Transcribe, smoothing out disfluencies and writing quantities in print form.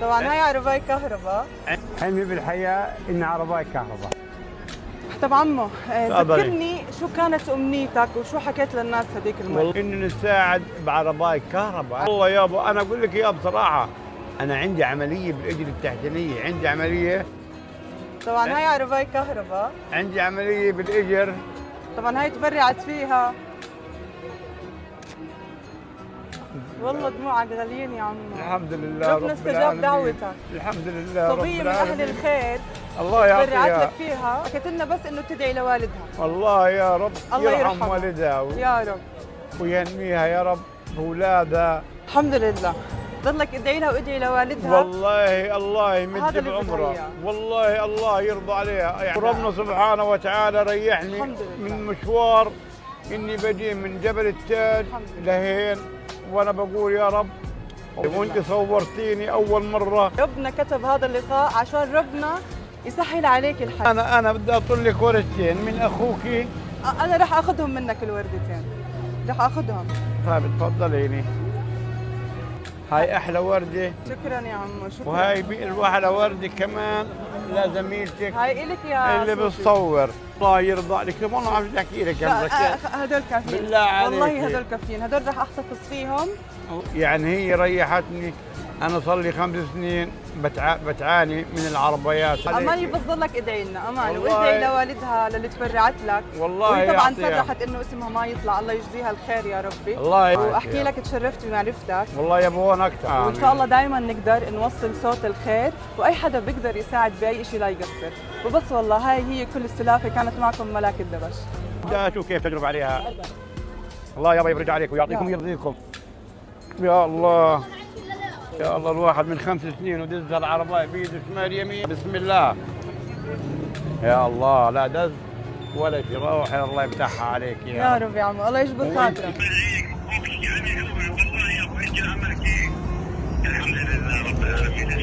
طبعا هاي عرباية كهرباء. حلمي بالحياة إن عرباية كهرباء. طب عمو تفضلي. ذكرني شو كانت أمنيتك وشو حكيت للناس هذيك المرة؟ والله إني نساعد بعرباية كهرباء. والله يابا أنا أقول لك يا بصراحة، أنا عندي عملية بالإجر التحتانية، عندي عملية. طبعا هاي عرباية كهرباء. عندي عملية بالإجر. طبعا هاي تبرعت فيها. والله دموعك غاليين يا عمو. الحمد لله ربنا استجاب دعوتك. الحمد لله رب صبية من أهل العالمين. الخير الله برعت يعطيها. لك فيها، حكيت لنا بس إنه تدعي لوالدها. والله يا رب الله يرحم يرحمها. والدها يا رب. ويهنيها يا رب بأولادها. الحمد لله. ضلك ادعي لها وادعي لوالدها. والله الله هذا يمد اللي بعمرها، بدها إياه. والله الله يرضى عليها. يعني ربنا سبحانه وتعالى ريحني الحمد لله. من مشوار اني بجي من جبل التاج الحمد لهين، وانا بقول يا رب وانت صورتيني اول مره. ربنا كتب هذا اللقاء عشان ربنا يسهل عليك الحال. انا بدي اطل لك ورقتين من اخوك. انا رح اخذهم منك الوردتين، رح اخذهم. طيب تفضليني. هاي احلى ورده، شكرا يا عمو، شكرا. وهاي واحلى ورده كمان لزميلتك هاي الك يا اللي صوفي. بتصور. الله يرضى عليك، ما بعرف احكي لك. هدول كافيين بالله عليك. والله هدول كافيين، هدول رح احتفظ فيهم. يعني هي ريحتني. انا صار لي 5 سنين بتعاني من العربيات. اماني بس ضلك ادعي لنا اماني، والله. وادعي لوالدها للي تبرعت لك. والله وهي طبعا يعطيها. فرحت انه اسمها ما يطلع، الله يجزيها الخير يا ربي. الله يعطيها. واحكي لك تشرفت بمعرفتك. والله يا ابوان اكثر. وان شاء الله دائما نقدر نوصل صوت الخير، واي حدا بيقدر يساعد باي شيء لا يقصر. وبس والله هاي هي كل السلافه، كانت معكم ملاك الدبش. بدي اشوف كيف تجرب عليها. الله يابا يفرج عليكم ويعطيكم ويرضيكم. يا الله يا الله، الواحد من 5 سنين ودز العربايه بيده شمال يمين. بسم الله يا الله، لا دز ولا شيء. روحي الله يفتحها عليك يا رب يا عمو، الله يجبر خاطرك. الحمد لله رب العالمين.